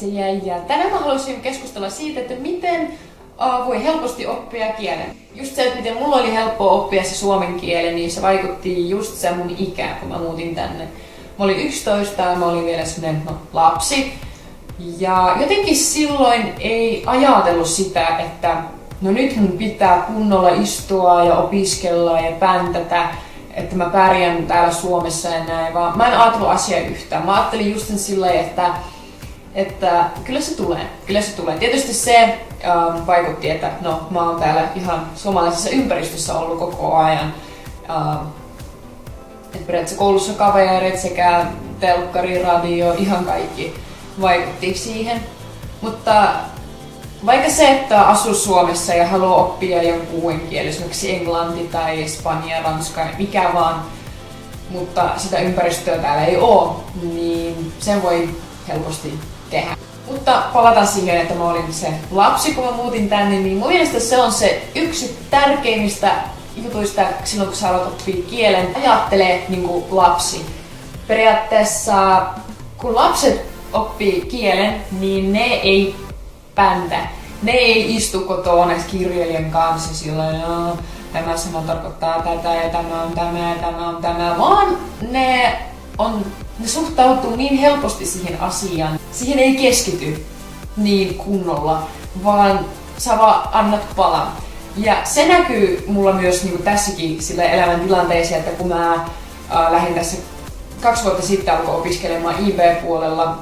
terveisiä ja tänään mä haluaisin keskustella siitä, että miten voi helposti oppia kielen. Just se, että miten mulla oli helppoa oppia se suomen kieli, niin se vaikutti just se mun ikään, kun mä muutin tänne. Mä olin 11 ja mä olin vielä semmonen lapsi. Ja jotenkin silloin ei ajatellut sitä, että no nyt mun pitää kunnolla istua ja opiskella ja päntätä, että mä pärjään täällä Suomessa ja näin, vaan mä en ajatellut asiaa yhtään. Mä ajattelin just sillä lailla, että kyllä se tulee. Tietysti se vaikutti, että no, mä oon täällä ihan suomalaisessa ympäristössä ollut koko ajan. Että periaatteessa koulussa kaverit sekä telkkari, radio, ihan kaikki vaikutti siihen. Mutta vaikka se, että asuu Suomessa ja haluaa oppia jonkun uuden kielen, esimerkiksi englanti tai espanja, ranska, mikä vaan, mutta sitä ympäristöä täällä ei ole, niin sen voi helposti tehdä. Mutta palataan siihen, että mä olin se lapsi, kun mä muutin tänne, niin mun mielestä se on se yksi tärkeimmistä jutuista silloin, kun sä aloit oppia kielen. Ajattele niin kuin lapsi. Periaatteessa, kun lapset oppii kielen, niin ne ei päntä. Ne ei istu kotona kirjojen kanssa silloin, tämä sana tarkoittaa tätä ja tämä on tämä ja tämä on tämä, vaan ne suhtautuu niin helposti siihen asiaan. Siihen ei keskity niin kunnolla, vaan sä vaan annat palaa. Ja se näkyy mulla myös niin kuin tässäkin sillä elämäntilanteessa, että kun mä lähdin tässä 2 vuotta sitten alkoi opiskelemaan IB-puolella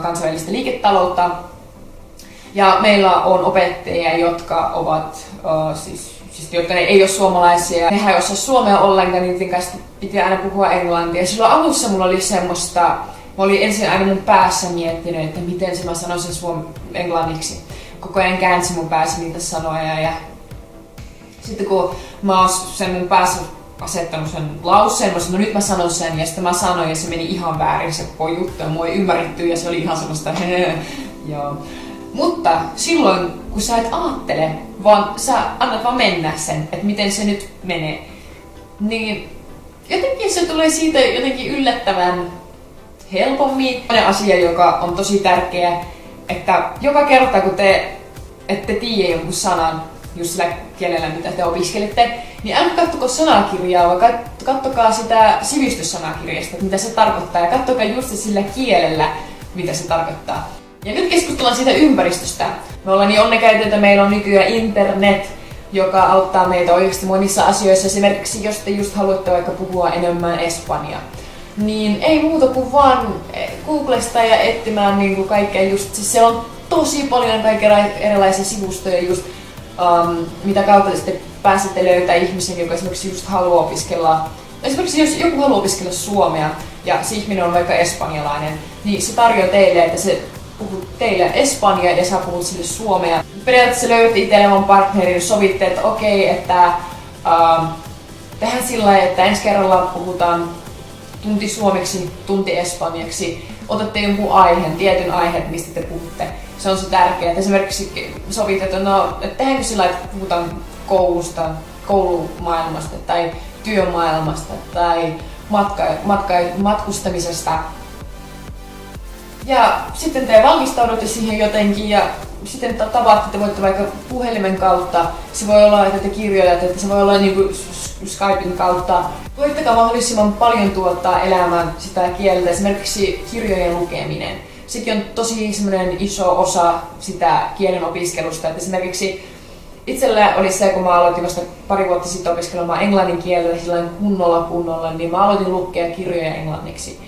kansainvälistä liiketaloutta. Ja meillä on opettajia, jotka ovat jotka ne ei ole suomalaisia. Nehän ei osaa suomea ollenkaan, niiden kanssa piti aina puhua englantia. Silloin alussa mulla oli semmoista, mä olin ensin aina mun päässä miettinyt, että miten mä sanoisin englanniksi. Koko ajan käänsin mun päässä niitä sanoja ja sitten kun mä oon sen mun päässä asettanut sen lauseen, mä sanoin, no nyt mä sanon sen ja sitten mä sanoin ja se meni ihan väärin se koko juttu ja mua ei ymmärretty ja se oli ihan semmoista joo. Mutta silloin, kun sä et ajattele, vaan sä annat vaan mennä sen, että miten se nyt menee, niin jotenkin se tulee siitä jotenkin yllättävän helpommin. Toinen asia, joka on tosi tärkeä, että joka kerta kun te ette tiedä jonkun sanan, just sillä kielellä mitä te opiskelette, niin älkää kattoko sanakirjaa, vaan kattokaa sitä sivistyssanakirjasta, mitä se tarkoittaa, ja kattokaa just sillä kielellä, mitä se tarkoittaa. Ja nyt keskustellaan siitä ympäristöstä. Me ollaan niin onnekaita, että meillä on nykyään internet, joka auttaa meitä oikeasti monissa asioissa. Esimerkiksi jos te just haluatte vaikka puhua enemmän espanjaa, niin ei muuta kuin vaan Googlesta ja etsimään niin kuin kaikkea just. Siis siellä on tosi paljon kaikkia erilaisia sivustoja just, mitä kautta sitten pääsette löytää ihmisen, joka esimerkiksi just haluaa opiskella. Esimerkiksi jos joku haluaa opiskella suomea ja se ihminen on vaikka espanjalainen, niin se tarjoaa teille, että se puhut teille espanjaa ja sä puhut sille suomea. Periaatteessa löydät itselle oman partnerin, sovitte, että okei, että tehdään sillä lailla, että ensi kerralla puhutaan tunti suomeksi, tunti espanjaksi. Otatte jonkun aiheen, tietyn aiheen, mistä te puhutte. Se on se tärkeää. Esimerkiksi sovitte, että tehdäänkö sillä lailla, että puhutaan koulusta, koulumaailmasta tai työmaailmasta tai matkustamisesta. Ja sitten te valmistaudutte siihen jotenkin ja sitten tavaatte, te voitte vaikka puhelimen kautta, se voi olla, että te kirjoitatte, että se voi olla niin kuin Skypein kautta. Koittakaa mahdollisimman paljon tuottaa elämään sitä kieltä, esimerkiksi kirjojen lukeminen. Sekin on tosi semmoinen iso osa sitä kielen opiskelusta, että esimerkiksi itsellä oli se, kun mä aloitin vasta 2 vuotta sitten opiskelemaan englannin kieltä sillä kunnolla, niin mä aloitin lukea kirjoja englanniksi.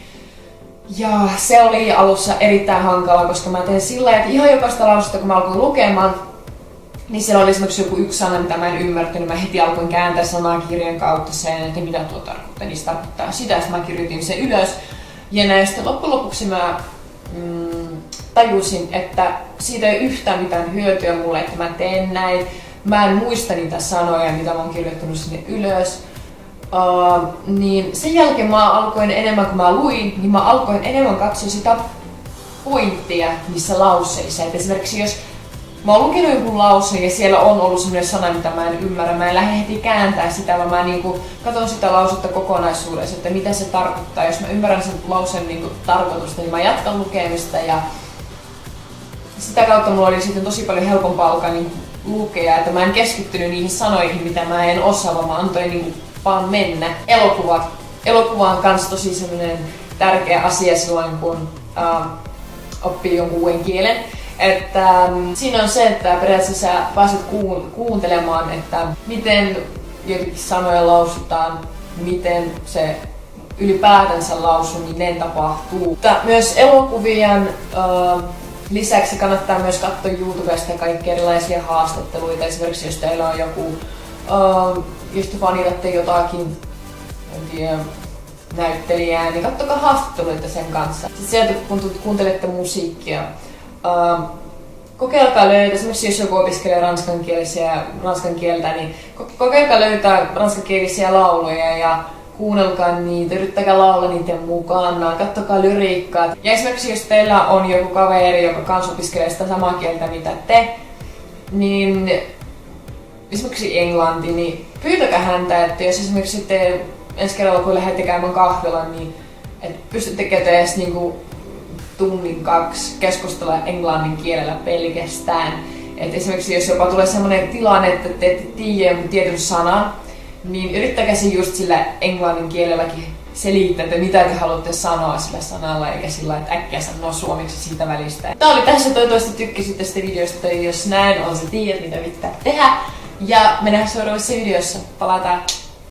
Ja se oli alussa erittäin hankalaa, koska mä tein sillä tavalla, että ihan jokaista lausetta kun mä alkoin lukemaan, niin siellä oli esimerkiksi joku yksi sana, mitä mä en ymmärtänyt. Mä heti alkoin kääntää sanaa kirjan kautta sen, että mitä tuo tarkoittaa. Niin se tarkoittaa sitä, että mä kirjoitin sen ylös. Ja näistä loppujen lopuksi mä tajusin, että siitä ei yhtään mitään hyötyä mulle, että mä teen näin. Mä en muista niitä sanoja, mitä mä oon kirjoittanut sinne ylös. Niin sen jälkeen mä alkoin enemmän, kun mä luin, niin mä alkoin enemmän katsoa sitä pointtia niissä lauseissa. Et esimerkiksi jos mä oon lukenut jonkun lauseen ja siellä on ollut sellainen sana, mitä mä en ymmärrä, mä en lähde heti kääntää sitä, vaan mä niinku katson sitä lausetta kokonaisuudessa, että mitä se tarkoittaa. Jos mä ymmärrän sen lauseen niinku tarkoitusta, niin mä jatkan lukemista ja sitä kautta mulla oli sitten tosi paljon helpompaa alkaa niin lukea, että mä en keskittynyt niihin sanoihin, mitä mä en osaa, vaan mä antoin niin vaan mennä. Elokuva on kans tosi semmoinen tärkeä asia silloin, kun oppii jonkun uuden kielen. Että siinä on se, että periaatteessa sä pääset kuuntelemaan, että miten jotenkin sanoja lausutaan, miten se ylipäätänsä lausuminen tapahtuu. Mutta myös elokuvien lisäksi kannattaa myös katsoa YouTubesta kaikkia erilaisia haastatteluita. Esimerkiksi jos teillä on joku, jos te fanitatte jotakin, en tiedä, näyttelijää, niin katsokaa haastatteluita sen kanssa. Sitten sieltä kun kuuntelette musiikkia, kokeilkaa löytää, esimerkiksi jos joku opiskelee ranskan kieltä, niin kokeilkaa löytää ranskankielisiä lauluja ja kuunnelkaa niitä, yrittäkää laulaa niiden mukana, katsokaa lyriikkaa. Ja esimerkiksi jos teillä on joku kaveri, joka kans opiskelee sitä samaa kieltä mitä te, niin esimerkiksi englanti, niin pyytäkää häntä, että jos esimerkiksi te ensi kerralla kun lähdette käymään kahvilan, niin et pystyttekö te edes niinku tunnin 2 keskustella englannin kielellä pelkästään. Et esimerkiksi jos jopa tulee sellainen tilanne, että te ette tiedä jonkun tietyn sanan, niin yrittäkää se just sillä englannin kielelläkin selittää, että mitä te haluatte sanoa sillä sanalla, eikä sillä että äkkiä sanoa suomeksi siitä välistä. Tää oli tässä, toivottavasti tykkäsit tästä videosta, jos näin on se tiedät, mitä pitää tehdä. Ja mennään seuraavassa videossa. Palataan!